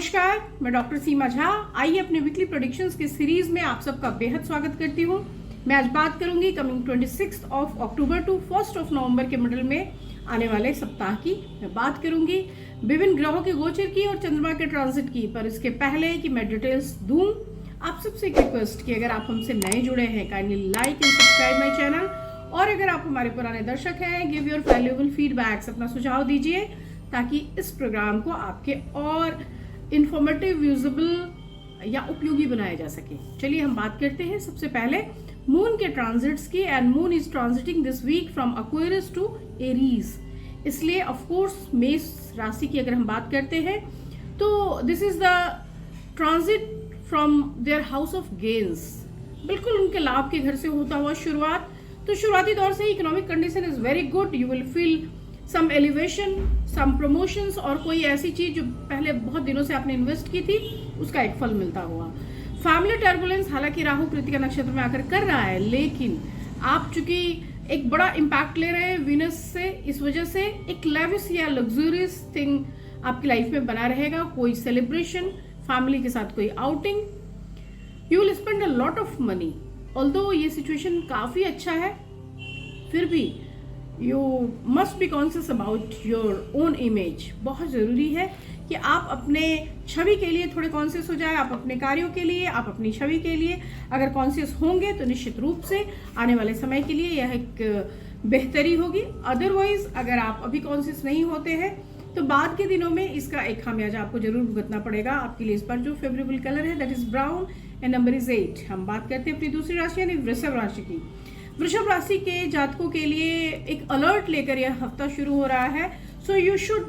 नमस्कार, मैं डॉक्टर सीमा झा। आइए अपने वीकली प्रेडिक्शंस के सीरीज में आप सबका बेहद स्वागत करती हूँ। मैं आज बात करूंगी कमिंग 26 अक्टूबर टू 1 नवंबर के मिडल में आने वाले सप्ताह की। मैं बात करूंगी विभिन्न ग्रहों के गोचर की और चंद्रमा के ट्रांजिट की। पर इसके पहले कि मैं डिटेल्स दूं, आप सबसे एक रिक्वेस्ट कि अगर आप हमसे नए जुड़े हैं, kindly like and subscribe my channel. और अगर आप हमारे पुराने दर्शक हैं, गिव योर वैल्यूएबल फीडबैक्स, अपना सुझाव दीजिए ताकि इस प्रोग्राम को आपके और इंफॉर्मेटिव, यूजेबल या उपयोगी बनाया जा सके। चलिए हम बात करते हैं सबसे पहले मून के ट्रांजिट्स की। And moon is transiting this week from Aquarius to Aries, इसलिए ऑफ कोर्स मेष राशि की अगर हम बात करते हैं तो this is the transit from there house of gains. बिल्कुल उनके लाभ के घर से होता हुआ शुरुआत। तो शुरुआती दौर से ही economic condition is very good. You will feel some elevation, some promotions और कोई ऐसी चीज जो पहले बहुत दिनों से आपने इन्वेस्ट की थी उसका एक फल मिलता हुआ। फैमिली टर्बुलेंस हालांकि राहु कृतिका नक्षत्र में आकर कर रहा है, लेकिन आप चूंकि एक बड़ा इम्पैक्ट ले रहे हैं वीनस से, इस वजह से एक लेविश या लग्जूरियस थिंग आपकी लाइफ में बना रहेगा। कोई सेलिब्रेशन, फैमिली के साथ कोई outing, you will spend a lot of money. Although ये सिचुएशन काफी अच्छा है, फिर भी you must be conscious about your own image. बहुत ज़रूरी है कि आप अपने छवि के लिए थोड़े कॉन्शियस हो जाए। आप अपने कार्यों के लिए, आप अपनी छवि के लिए अगर कॉन्शियस होंगे तो निश्चित रूप से आने वाले समय के लिए यह एक बेहतरी होगी। अदरवाइज अगर आप अभी कॉन्शियस नहीं होते हैं तो बाद के दिनों में इसका एक खामियाजा आपको जरूर भुगतना पड़ेगा। आपके लिए इस पर जो फेवरेबल कलर है that is brown and number is 8। हम बात करते हैं अपनी दूसरी राशि यानी वृषभ राशि की। वृषभ राशि के जातकों के लिए एक अलर्ट लेकर यह हफ्ता शुरू हो रहा है। So you should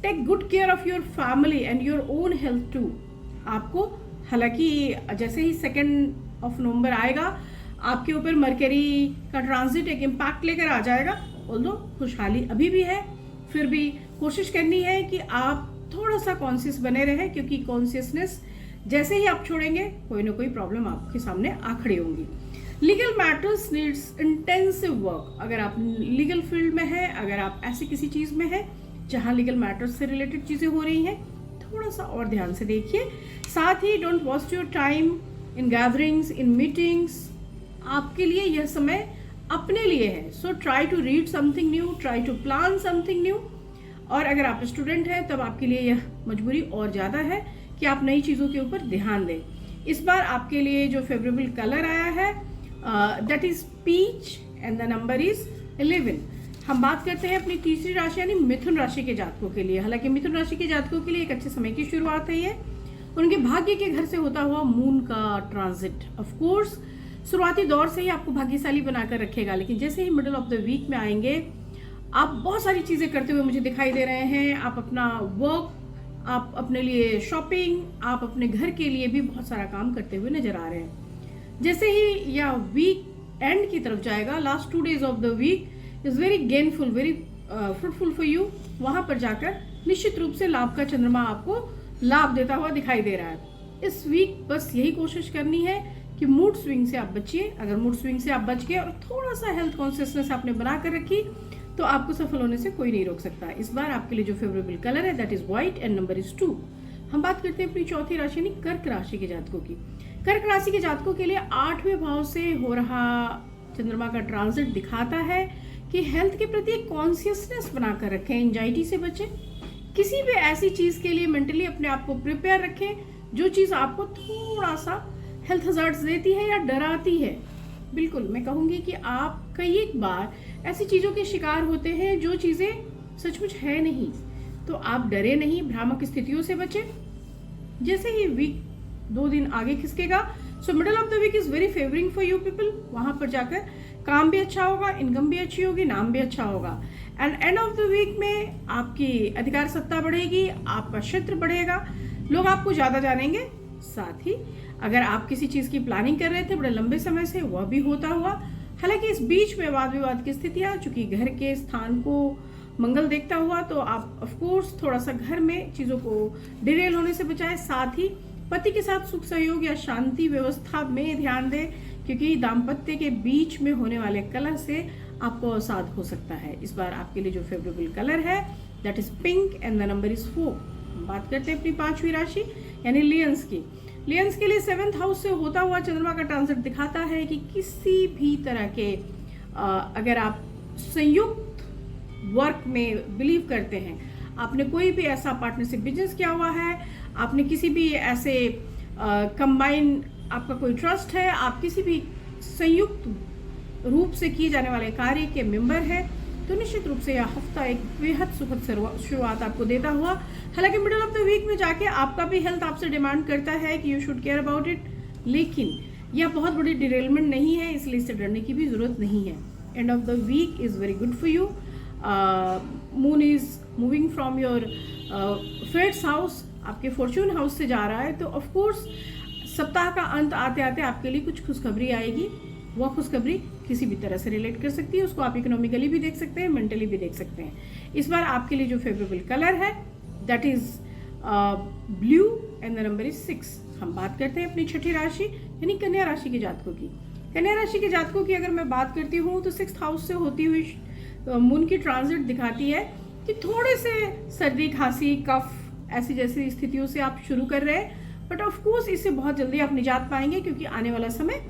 take good care of your family and your own health too. आपको हालांकि जैसे ही 2 नवंबर आएगा आपके ऊपर मरकरी का ट्रांजिट एक इम्पैक्ट लेकर आ जाएगा। ऑल्दो खुशहाली अभी भी है, फिर भी कोशिश करनी है कि आप थोड़ा सा कॉन्शियस बने रहें, क्योंकि कॉन्शियसनेस जैसे ही आप छोड़ेंगे कोई ना कोई प्रॉब्लम आपके सामने आ खड़ी होंगी। Legal matters needs intensive work. अगर आप लीगल फील्ड में हैं, अगर आप ऐसी किसी चीज में हैं जहां लीगल मैटर्स से रिलेटेड चीजें हो रही हैं, थोड़ा सा और ध्यान से देखिए। साथ ही don't waste your time in gatherings, in meetings. आपके लिए यह समय अपने लिए है। So try to read something new, try to plan something new. और अगर आप स्टूडेंट हैं तब आपके लिए यह मजबूरी और ज्यादा है कि आप नई चीजों के ऊपर ध्यान दें। इस बार आपके लिए जो फेवरेबल कलर आया है that is peach and the number is 11। हम बात करते हैं अपनी तीसरी राशि यानी मिथुन राशि के जातकों के लिए। हालांकि मिथुन राशि के जातकों के लिए एक अच्छे समय की शुरुआत है। ये उनके भाग्य के घर से होता हुआ मून का ट्रांजिट ऑफ कोर्स शुरुआती दौर से ही आपको भाग्यशाली बनाकर रखेगा, लेकिन जैसे ही मिडिल ऑफ द वीक में आएंगे आप बहुत सारी चीजें करते हुए मुझे दिखाई दे रहे हैं। आप अपना वर्क, आप अपने लिए शॉपिंग, आप अपने घर के लिए भी बहुत सारा काम करते हुए नजर आ रहे हैं। जैसे ही यह वीक एंड की तरफ जाएगा, last 2 days of the week is very gainful, very fruitful for you. वहां पर जाकर निश्चित रूप से लाभ का चंद्रमा आपको लाभ देता हुआ दिखाई दे रहा है। इस वीक बस यही कोशिश करनी है कि मूड स्विंग से आप बचिए। अगर मूड स्विंग से आप बच गए और थोड़ा सा हेल्थ कॉन्शियसनेस आपने बना कर रखी तो आपको सफल होने से कोई नहीं रोक सकता। इस बार आपके लिए जो फेवरेबल कलर है that is white and number is 2। हम बात करते हैं अपनी चौथी राशि यानी कर्क राशि के जातकों की। कर्क राशि के जातकों के लिए 8वें भाव से हो रहा चंद्रमा का ट्रांजिट दिखाता है कि हेल्थ के प्रति एक कॉन्शियसनेस बनाकर रखें, एंजाइटी से बचें। किसी भी ऐसी चीज के लिए मेंटली अपने आप को प्रिपेयर रखें जो चीज आपको थोड़ा सा हेल्थ हजार्ड्स देती है या डराती है। बिल्कुल मैं कहूंगी कि आप कई एक बार ऐसी चीजों के शिकार होते हैं जो चीजें सचमुच है नहीं, तो आप डरे नहीं, भ्रामक स्थितियों से बचें। जैसे ही वीक 2 दिन आगे खिसकेगा, so middle of the week is very favouring for you people. वहां पर जाकर काम भी अच्छा होगा, इनकम भी अच्छी होगी, नाम भी अच्छा होगा। End end of the week में आपकी अधिकार सत्ता बढ़ेगी, आपका क्षेत्र बढ़ेगा, लोग आपको ज्यादा जानेंगे। साथ ही अगर आप किसी चीज की प्लानिंग कर रहे थे बड़े लंबे समय से, वह भी होता हुआ। हालांकि इस बीच में वाद विवाद की स्थितियां, चूंकि घर के स्थान को मंगल देखता हुआ, तो आप ऑफ कोर्स थोड़ा सा घर में चीजों को डिरेल होने से बचाएं। साथ ही पति के साथ सुख सहयोग या शांति व्यवस्था में ध्यान दें, क्योंकि दाम्पत्य के बीच में होने वाले कलह से आपको अवसाद हो सकता है। इस बार आपके लिए जो फेवरेबल कलर है that is pink and the number is 4। हम बात करते हैं अपनी पांचवी राशि यानी लियंस की। लियंस के लिए 7th हाउस से होता हुआ चंद्रमा का ट्रांजिट दिखाता है कि किसी भी तरह के अगर आप संयुक्त वर्क में बिलीव करते हैं, आपने कोई भी ऐसा पार्टनरशिप बिजनेस किया हुआ है, आपने किसी भी ऐसे कंबाइन आपका कोई ट्रस्ट है, आप किसी भी संयुक्त रूप से किए जाने वाले कार्य के मेंबर हैं, तो निश्चित रूप से यह हफ्ता एक बेहद सुखद शुरुआत आपको देता हुआ। हालांकि मिडिल ऑफ द वीक में जाके आपका भी हेल्थ आपसे डिमांड करता है कि you should care about it, लेकिन यह बहुत बड़ी डिरेलमेंट नहीं है, इसलिए इससे डरने की भी जरूरत नहीं है। End of the week is very good for you. Moon is moving from your fates house, आपके फॉर्चून हाउस से जा रहा है, तो ऑफ कोर्स सप्ताह का अंत आते आते आपके लिए कुछ खुशखबरी आएगी। वह खुशखबरी किसी भी तरह से रिलेट कर सकती है, उसको आप इकोनॉमिकली भी देख सकते हैं, मेंटली भी देख सकते हैं। इस बार आपके लिए जो फेवरेबल कलर है that is blue and the number is 6। हम बात करते हैं अपनी छठी राशि यानी कन्या राशि के जातकों की। कन्या राशि के जातकों की अगर मैं बात करती हूँ तो 6th हाउस से होती हुई मून की ट्रांजिट दिखाती है कि थोड़े से सर्दी, खांसी, कफ ऐसी जैसी स्थितियों से आप शुरू कर रहे हैं, बट ऑफ कोर्स इससे बहुत जल्दी आप निजात पाएंगे, क्योंकि आने वाला समय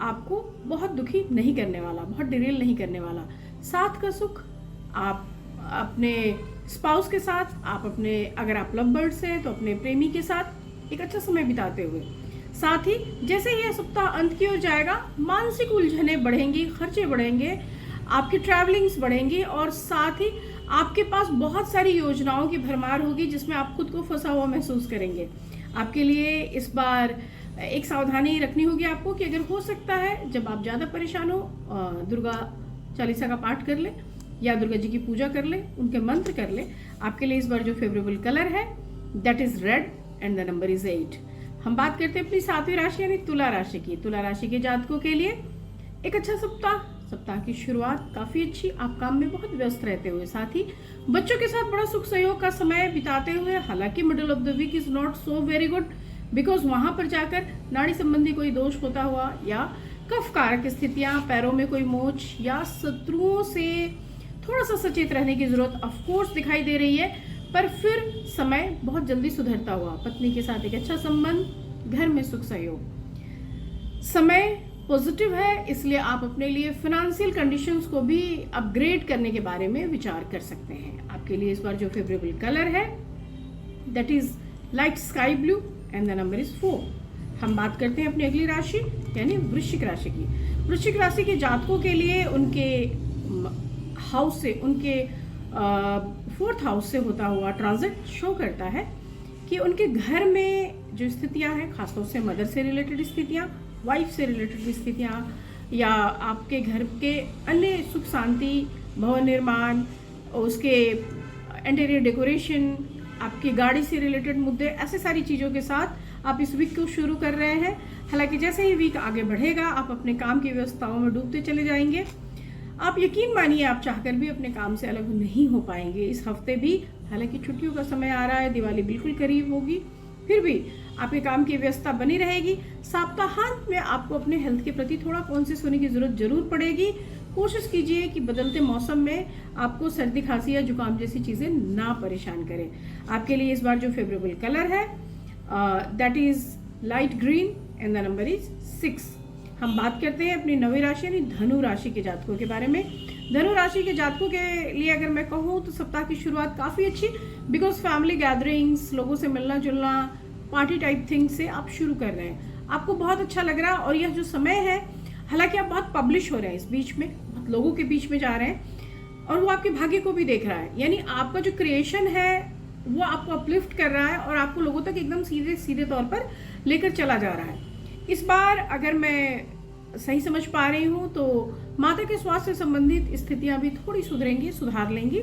आपको बहुत दुखी नहीं करने वाला, बहुत डिरेल नहीं करने वाला। साथ का सुख आप अपने स्पाउस के साथ, आप अपने अगर आप लव बर्ड्स हैं तो अपने प्रेमी के साथ एक अच्छा समय बिताते हुए, साथ ही जैसे ही यह सप्ताह अंत की ओर जाएगा मानसिक उलझने बढ़ेंगी, खर्चे बढ़ेंगे, आपकी ट्रैवलिंग्स बढ़ेंगी और साथ ही आपके पास बहुत सारी योजनाओं की भरमार होगी जिसमें आप खुद को फंसा हुआ महसूस करेंगे। आपके लिए इस बार एक सावधानी रखनी होगी आपको कि अगर हो सकता है जब आप ज़्यादा परेशान हो दुर्गा चालीसा का पाठ कर ले या दुर्गा जी की पूजा कर ले, उनके मंत्र कर ले। आपके लिए इस बार जो फेवरेबल कलर है that is red and the number is 8। हम बात करते हैं अपनी 7वीं राशि यानी तुला राशि की। तुला राशि के जातकों के लिए एक अच्छा सप्ताह की शुरुआत काफी अच्छी, आप काम में बहुत व्यस्त रहते हुए, साथ ही बच्चों के साथ बड़ा सुख सहयोग का समय बिताते हुए। हालांकि middle of the week is not so very good because वहां पर जाकर नाड़ी संबंधी कोई दोष होता हुआ या कफ कारक स्थितियां, पैरों में कोई मोच या शत्रुओं से थोड़ा सा सचेत रहने की जरूरत ऑफ कोर्स दिखाई दे रही है, पर फिर समय बहुत जल्दी सुधरता हुआ। पत्नी के साथ एक अच्छा संबंध, घर में सुख सहयोग, समय पॉजिटिव है, इसलिए आप अपने लिए फाइनेंशियल कंडीशंस को भी अपग्रेड करने के बारे में विचार कर सकते हैं। आपके लिए इस बार जो फेवरेबल कलर है that is light sky blue and the number is 4। हम बात करते हैं अपनी अगली राशि यानी वृश्चिक राशि की। वृश्चिक राशि के जातकों के लिए उनके हाउस से, उनके 4th हाउस से होता हुआ ट्रांजिट शो करता है कि उनके घर में जो स्थितियां हैं, खासतौर से मदर से रिलेटेड स्थितियां, वाइफ से रिलेटेड स्थितियां या आपके घर के अन्य सुख शांति, भवन निर्माण, उसके इंटीरियर डेकोरेशन, आपकी गाड़ी से रिलेटेड मुद्दे, ऐसे सारी चीज़ों के साथ आप इस वीक को शुरू कर रहे हैं। हालांकि जैसे ही वीक आगे बढ़ेगा आप अपने काम की व्यवस्थाओं में डूबते चले जाएंगे। आप यकीन मानिए आप चाहकर भी अपने काम से अलग नहीं हो पाएंगे इस हफ्ते भी। हालांकि छुट्टियों का समय आ रहा है, दिवाली बिल्कुल करीब होगी, फिर भी आपके काम की व्यवस्था बनी रहेगी। सप्ताहांत में आपको अपने हेल्थ के प्रति थोड़ा कॉन्शियस होने की जरूरत जरूर पड़ेगी। कोशिश कीजिए कि बदलते मौसम में आपको सर्दी, खांसी या जुकाम जैसी चीजें ना परेशान करें। आपके लिए इस बार जो फेवरेबल कलर है that is light green and the number is 6। हम बात करते हैं अपनी 9वीं राशि यानी धनु राशि के जातकों के बारे में। धनु राशि के जातकों के लिए अगर मैं कहूँ तो सप्ताह की शुरुआत काफी अच्छी, बिकॉज फैमिली गैदरिंग्स, लोगों से मिलना जुलना, पार्टी टाइप थिंग से आप शुरू कर रहे हैं, आपको बहुत अच्छा लग रहा है। और यह जो समय है, हालांकि आप बहुत पब्लिश हो रहे हैं इस बीच में, बहुत लोगों के बीच में जा रहे हैं और वो आपके भाग्य को भी देख रहा है, यानी आपका जो क्रिएशन है वो आपको अपलिफ्ट कर रहा है और आपको लोगों तक एकदम सीधे सीधे तौर पर लेकर चला जा रहा है। इस बार अगर मैं सही समझ पा रही हूँ तो माता के स्वास्थ्य से संबंधित स्थितियां भी थोड़ी सुधरेंगी, सुधार लेंगी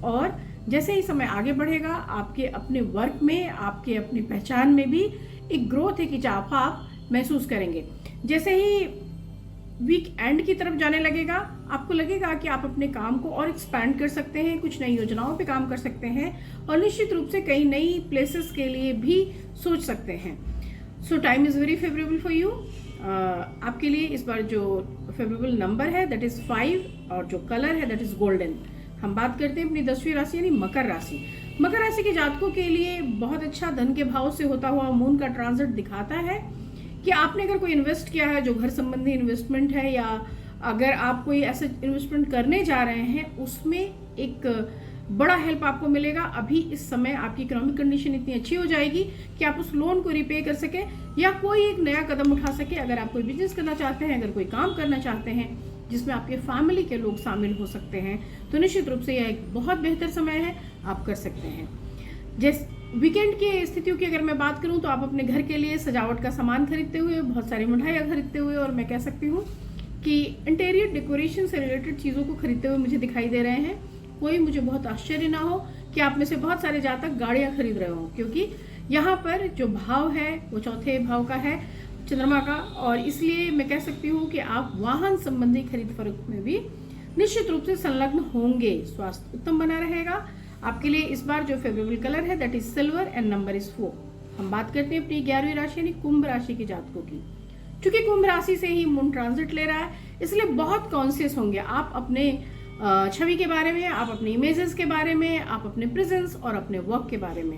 और जैसे ही समय आगे बढ़ेगा आपके अपने वर्क में, आपके अपनी पहचान में भी एक ग्रोथ, एक इजाफा आप महसूस करेंगे। जैसे ही वीक एंड की तरफ जाने लगेगा आपको लगेगा कि आप अपने काम को और एक्सपैंड कर सकते हैं, कुछ नई योजनाओं पे काम कर सकते हैं और निश्चित रूप से कई नई प्लेसेस के लिए भी सोच सकते हैं। सो time is very favourable for you. आपके लिए इस बार जो फेवरेबल नंबर है दैट इज़ 5 और जो कलर है दैट इज़ गोल्डन। हम बात करते हैं अपनी 10वीं राशि यानी मकर राशि। मकर राशि के जातकों के लिए बहुत अच्छा धन के भाव से होता हुआ मून का ट्रांजिट दिखाता है कि आपने अगर कोई इन्वेस्ट किया है जो घर संबंधी इन्वेस्टमेंट है, या अगर आप कोई ऐसा इन्वेस्टमेंट करने जा रहे हैं उसमें एक बड़ा हेल्प आपको मिलेगा। अभी इस समय आपकी इकोनॉमिक कंडीशन इतनी अच्छी हो जाएगी कि आप उस लोन को रिपे कर सके या कोई एक नया कदम उठा सके। अगर आप कोई बिजनेस करना चाहते हैं, अगर कोई काम करना चाहते हैं जिसमें आपके फैमिली के लोग शामिल हो सकते हैं, तो निश्चित रूप से यह एक बहुत बेहतर समय है, आप कर सकते हैं। वीकेंड की स्थितियों की अगर मैं बात करूं तो आप अपने घर के लिए सजावट का सामान खरीदते हुए, बहुत सारी मिठाइयाँ खरीदते हुए, और मैं कह सकती हूँ कि इंटीरियर डेकोरेशन से रिलेटेड चीज़ों को खरीदते हुए मुझे दिखाई दे रहे हैं। कोई मुझे बहुत आश्चर्य ना हो कि आप में से बहुत सारे जातक गाड़ियाँ खरीद रहे हो, क्योंकि यहाँ पर जो भाव है वो चौथे भाव का है, चंद्रमा का, और इसलिए मैं कह सकती हूँ कि आप वाहन संबंधी खरीद फरोख्त में भी निश्चित रूप से संलग्न होंगे। स्वास्थ्य उत्तम बना रहेगा। आपके लिए इस बार जो फेवरेबल कलर है that is silver and number is 4। हम बात करते हैं अपनी 11वीं राशि यानी कुंभ राशि के जातकों की। क्योंकि कुंभ राशि से ही मून ट्रांजिट ले रहा है, इसलिए बहुत कॉन्शियस होंगे आप अपने छवि के बारे में, आप अपने इमेजेस के बारे में, आप अपने प्रेजेंस और अपने वर्क के बारे में।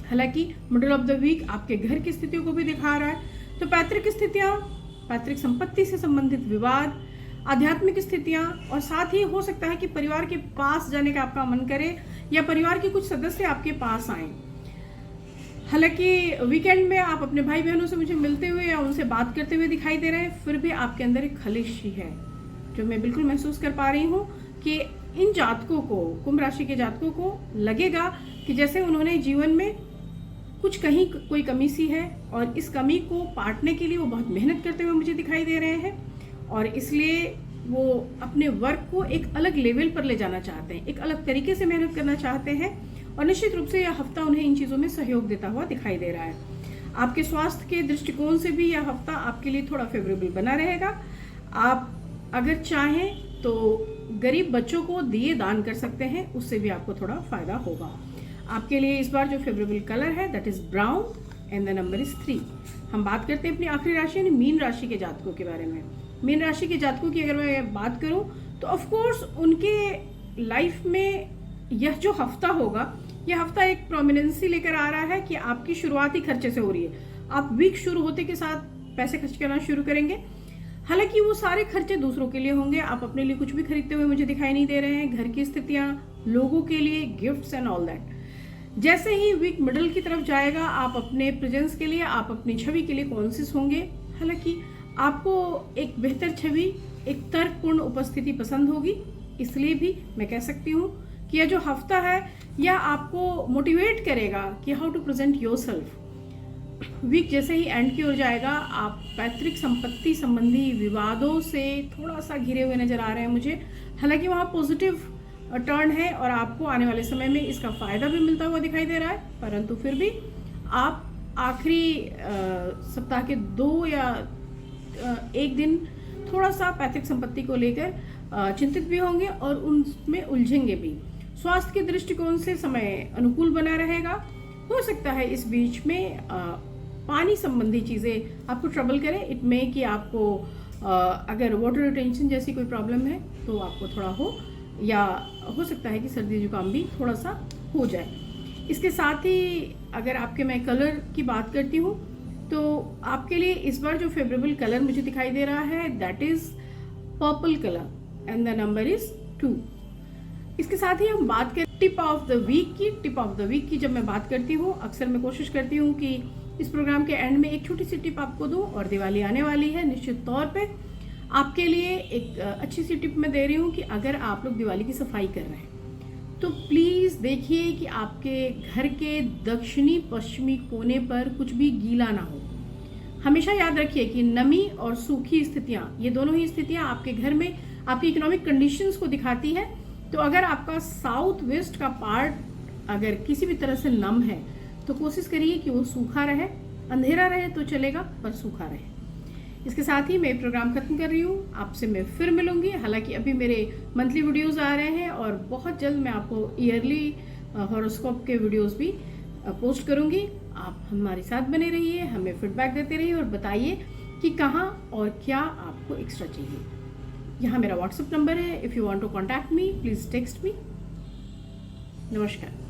हालांकि मिडिल ऑफ द वीक आपके घर की स्थितियों को भी दिखा रहा है, तो पैतृक स्थितियां, पैतृक संपत्ति से संबंधित विवाद, आध्यात्मिक स्थितियां, और साथ ही हो सकता है कि परिवार के पास जाने का आपका मन करे या परिवार के कुछ सदस्य आपके पास आए। हालांकि वीकेंड में आप अपने भाई बहनों से मुझे मिलते हुए या उनसे बात करते हुए दिखाई दे रहे हैं, फिर भी आपके अंदर एक खलिश ही है जो मैं बिल्कुल महसूस कर पा रही हूँ कि इन जातकों को, कुंभ राशि के जातकों को लगेगा कि जैसे उन्होंने जीवन में कुछ कहीं कोई कमी सी है, और इस कमी को पाटने के लिए वो बहुत मेहनत करते हुए मुझे दिखाई दे रहे हैं, और इसलिए वो अपने वर्क को एक अलग लेवल पर ले जाना चाहते हैं, एक अलग तरीके से मेहनत करना चाहते हैं, और निश्चित रूप से यह हफ्ता उन्हें इन चीज़ों में सहयोग देता हुआ दिखाई दे रहा है। आपके स्वास्थ्य के दृष्टिकोण से भी यह हफ्ता आपके लिए थोड़ा फेवरेबल बना रहेगा। आप अगर चाहें तो गरीब बच्चों को दिए दान कर सकते हैं, उससे भी आपको थोड़ा फायदा होगा। आपके लिए इस बार जो फेवरेबल कलर है that is brown and the number is 3। हम बात करते हैं अपनी आखिरी राशि यानी मीन राशि के जातकों के बारे में। मीन राशि के जातकों की अगर मैं बात करूं तो ऑफ कोर्स उनके लाइफ में यह जो हफ्ता होगा, यह हफ्ता एक प्रोमिनेंसी लेकर आ रहा है कि आपकी शुरुआती खर्चे से हो रही है। आप वीक शुरू होते के साथ पैसे खर्च करना शुरू करेंगे। हालांकि वो सारे खर्चे दूसरों के लिए होंगे, आप अपने लिए कुछ भी खरीदते हुए मुझे दिखाई नहीं दे रहे हैं। घर की स्थितियां, लोगों के लिए गिफ्ट्स एंड ऑल दैट। जैसे ही वीक मिडल की तरफ जाएगा, आप अपने प्रेजेंस के लिए, आप अपनी छवि के लिए कॉन्शियस होंगे। हालांकि आपको एक बेहतर छवि, एक तर्कपूर्ण उपस्थिति पसंद होगी, इसलिए भी मैं कह सकती हूँ कि यह जो हफ्ता है यह आपको मोटिवेट करेगा कि how to present yourself. Week जैसे ही एंड की ओर जाएगा, आप पैतृक संपत्ति संबंधी विवादों से थोड़ा सा घिरे हुए नजर आ रहे हैं मुझे। हालांकि वहाँ पॉजिटिव टर्न है और आपको आने वाले समय में इसका फायदा भी मिलता हुआ दिखाई दे रहा है, परंतु फिर भी आप आखिरी सप्ताह के 2 या 1 दिन थोड़ा सा पैतृक संपत्ति को लेकर चिंतित भी होंगे और उनमें उलझेंगे भी। स्वास्थ्य के दृष्टिकोण से समय अनुकूल बना रहेगा। हो सकता है इस बीच में पानी संबंधी चीज़ें आपको ट्रबल करें। इट में कि आपको अगर वाटर रिटेंशन जैसी कोई प्रॉब्लम है तो आपको थोड़ा हो, या हो सकता है कि सर्दी जुकाम भी थोड़ा सा हो जाए। इसके साथ ही अगर आपके मैं कलर की बात करती हूँ तो आपके लिए इस बार जो फेवरेबल कलर मुझे दिखाई दे रहा है that is purple colour and the number is 2। इसके साथ ही हम बात करें टिप ऑफ द वीक की। टिप ऑफ द वीक की जब मैं बात करती हूँ, अक्सर मैं कोशिश करती हूँ कि इस प्रोग्राम के एंड में एक छोटी सी टिप आपको दूं, और दिवाली आने वाली है, निश्चित तौर पे आपके लिए एक अच्छी सी टिप मैं दे रही हूँ कि अगर आप लोग दिवाली की सफाई कर रहे हैं तो प्लीज़ देखिए कि आपके घर के दक्षिणी पश्चिमी कोने पर कुछ भी गीला ना हो। हमेशा याद रखिए कि नमी और सूखी स्थितियाँ, ये दोनों ही स्थितियाँ आपके घर में आपकी इकोनॉमिक कंडीशंस को दिखाती है। तो अगर आपका साउथ वेस्ट का पार्ट अगर किसी भी तरह से नम है तो कोशिश करिए कि वो सूखा रहे, अंधेरा रहे तो चलेगा पर सूखा रहे। इसके साथ ही मैं प्रोग्राम खत्म कर रही हूँ, आपसे मैं फिर मिलूंगी। हालांकि अभी मेरे मंथली वीडियोस आ रहे हैं और बहुत जल्द मैं आपको ईयरली हॉरोस्कोप के वीडियोस भी पोस्ट करूंगी। आप हमारे साथ बने रहिए, हमें फीडबैक देते रहिए और बताइए कि कहाँ और क्या आपको एक्स्ट्रा चाहिए। यहाँ मेरा व्हाट्सएप नंबर है, if you want to contact me please text me. नमस्कार।